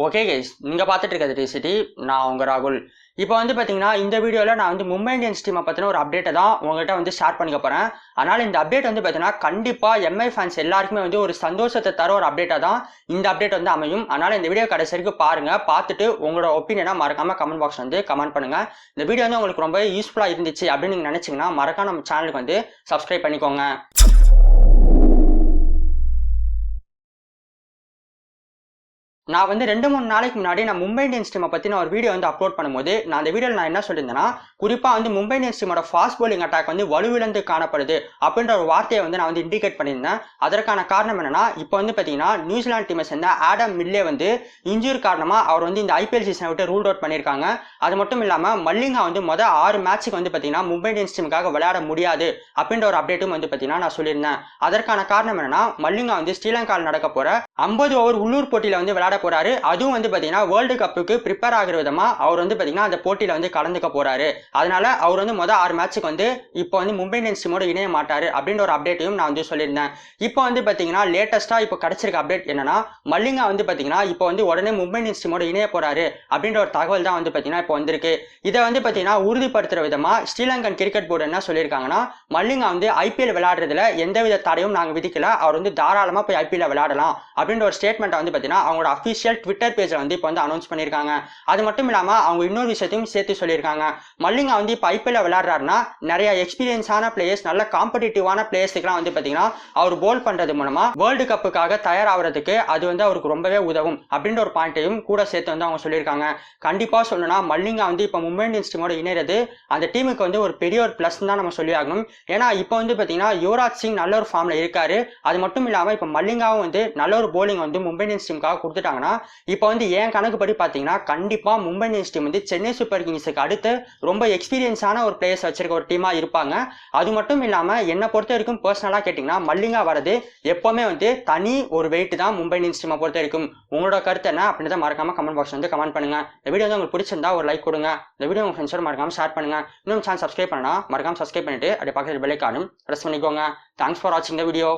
Okay guys, நீங்கள் பார்த்துட்டு இருக்கிறது டிசிடி. நான் உங்கள் ராகுல். இப்போ வந்து பார்த்தீங்கன்னா இந்த வீடியோவில் நான் வந்து மும்பை இந்தியன்ஸ் டீமை பற்றின ஒரு அப்டேட்டை தான் உங்கள்கிட்ட வந்து ஷேர் பண்ணிக்க போகிறேன். அதனால் இந்த அப்டேட் வந்து பார்த்தீங்கன்னா கண்டிப்பாக எம்ஐ ஃபேன்ஸ் எல்லாருக்குமே வந்து ஒரு சந்தோஷத்தை தர ஒரு அப்டேட்டாக தான் இந்த அப்டேட் வந்து அமையும். அதனால் இந்த வீடியோ கடைசி வரைக்கும் பாருங்கள். பார்த்துட்டு உங்களோட ஒப்பீனியனை மறக்காமல் கமெண்ட் பாக்ஸ் வந்து கமெண்ட் பண்ணுங்கள். இந்த வீடியோ வந்து உங்களுக்கு ரொம்ப யூஸ்ஃபுல்லாக இருந்துச்சு அப்படின்னு நீங்கள் நினச்சிங்கன்னா மறக்காம நம்ம சேனலுக்கு வந்து சப்ஸ்கிரைப் பண்ணிக்கோங்க. நான் வந்து 2-3 நாளைக்கு முன்னாடி நான் மும்பை இந்தியன்ஸ் டீமை பற்றி நான் ஒரு வீடியோ வந்து அப்லோட் பண்ணும்போது நான் அந்த வீடியோவில் நான் என்ன சொல்லியிருந்தேன்னா, குறிப்பாக வந்து மும்பை இந்தியன்ஸ் டீமோட ஃபாஸ்ட் பவுலிங் அட்டாக் வந்து வலுவிழந்து காணப்படுது அப்படின்ற ஒரு வார்த்தையை வந்து நான் வந்து இண்டிகேட் பண்ணியிருந்தேன். அதற்கான காரணம் என்னன்னா, இப்போ வந்து பார்த்தீங்கன்னா நியூசிலாந்து டீமை சேர்ந்த ஆடம் மில்லே வந்து இன்ஜூரி காரணமாக அவர் வந்து இந்த ஐபிஎல் சீசனை விட்டு ரூல் அவுட் பண்ணியிருக்காங்க. அது மட்டும் இல்லாமல் மல்லிங்கா வந்து மொதல் 6 மேட்சுக்கு வந்து பார்த்தீங்கன்னா மும்பை இந்தியன்ஸ் டீமுக்காக விளையாட முடியாது அப்படின்ற ஒரு அப்டேட்டும் வந்து பார்த்தீங்கன்னா நான் சொல்லியிருந்தேன். அதற்கான காரணம் என்னன்னா, மல்லிங்கா வந்து ஸ்ரீலங்காவில் நடக்க போகிற 50 ஓவர் உள்ளூர் போட்டியில் வந்து விளையாட போறாரு. அதுவும் வந்து பாத்தீங்கன்னா வேர்ல்டு கப்புக்கு ப்ரிப்பேர் ஆகிற விதமா அவர் வந்து பாத்தீங்கன்னா அந்த போட்டியில வந்து கலந்துக்க போறாரு. அதனால அவர் வந்து மொதல் 6 மேட்சுக்கு வந்து இப்போ வந்து மும்பை இந்தியன்ஸ் டீமோட இணைய மாட்டாரு அப்படின்ற ஒரு அப்டேட்டையும் நான் வந்து சொல்லியிருந்தேன். இப்போ வந்து பாத்தீங்கன்னா லேட்டஸ்டா இப்போ கிடைச்சிருக்க அப்டேட் என்னன்னா, மல்லிங்கா வந்து பாத்தீங்கன்னா இப்போ வந்து உடனே மும்பை இந்தியன்ஸ் டீமோட இணைய போறாரு அப்படின்ற ஒரு தகவல் தான் வந்து பாத்தீங்கன்னா இப்போ வந்திருக்கு. இதை வந்து பாத்தீங்கன்னா உறுதிப்படுத்துற விதமா ஸ்ரீலங்கன் கிரிக்கெட் போர்டு என்ன சொல்லியிருக்காங்கன்னா, மல்லிங்கா வந்து ஐபிஎல் விளையாடுறதுல எந்தவித தடையும் நாங்க விதிக்கல, அவர் வந்து தாராளமா போய் ஐபிஎல் விளையாடலாம் அப்படின்ற ஒரு ஸ்டேட்மெண்ட் வந்து பாத்தீங்கன்னா அவங்களோட அஃபிஷியல் ட்விட்டர் பேஜ்ல வந்து இப்போ வந்து அனௌன்ஸ் பண்ணியிருக்காங்க. அது மட்டும் இல்லாம அவங்க இன்னொரு விஷயத்தையும் சேர்த்து சொல்லியிருக்காங்க. மல்லிங்கா வந்து இப்போ ஐபிஎல் விளையாடுறாருன்னா நிறைய எக்ஸ்பீரியன்ஸான பிளேயர்ஸ், நல்ல காம்படிட்டிவான பிளேயர்ஸுக்குலாம் வந்து பாத்தீங்கன்னா அவர் போல் பண்றது மூலமா வேர்ல்டு கப்புக்காக தயாராகிறதுக்கு அது வந்து அவருக்கு ரொம்பவே உதவும் அப்படின்ற ஒரு பாயிண்ட்டையும் கூட சேர்த்து வந்து அவங்க சொல்லியிருக்காங்க. கண்டிப்பா சொல்லணும்னா மல்லிங்கா வந்து இப்போ மும்பை இந்தியன்ஸ் டீமோட இணைறது அந்த டீமுக்கு வந்து ஒரு பெரிய ஒரு பிளஸ் தான் நம்ம சொல்லி ஆகணும். ஏன்னா இப்போ வந்து பாத்தீங்கன்னா யுவராஜ் சிங் நல்ல ஒரு ஃபார்ம்ல இருக்காரு. அது மட்டும் இல்லாம இப்போ மல்லிங்காவும் வந்து நல்ல ஒரு போலிங் வந்து மும்பை இந்தியன்ஸ் டீமுக்காக கொடுத்துட்டாங்கன்னா, இப்போ வந்து என் கணக்குப்படி பார்த்தீங்கன்னா கண்டிப்பா மும்பை இந்தியன்ஸ் டீம் வந்து சென்னை சூப்பர் கிங்ஸுக்கு அடுத்து ரொம்ப எக்ஸ்பீரியன்ஸான ஒரு பிளேயர்ஸ் வச்சிருக்க ஒரு டீமா இருப்பாங்க. அது மட்டும் இல்லாம என்னை பொறுத்த வரைக்கும் பர்சனலா கேட்டீங்கன்னா மல்லிங்கா வரது எப்பவுமே வந்து தனி ஒரு வெயிட் தான் மும்பை இந்தியன்ஸ் டீமை பொறுத்த வரைக்கும். உங்களோட கருத்து என்ன அப்படின்றத மறக்காம கமெண்ட் பாக்ஸ் வந்து கமெண்ட் பண்ணுங்க. இந்த வீடியோ வந்து உங்களுக்கு பிடிச்சிருந்தா ஒரு லைக் கொடுங்க. இந்த வீடியோ உங்க ஃப்ரெண்ட்ஸோட மறக்காம ஷேர் பண்ணுங்க. இன்னும் சேனல் சப்ஸ்கிரைப் பண்ணா மறக்காம சப்ஸ்கிரைப் பண்ணிட்டு அப்படியே பக்கத்தில் பெல் ஐகானும் பிரஸ் பண்ணிக்கோங்க. தேங்க்ஸ் ஃபார் வாட்சிங் த வீடியோ.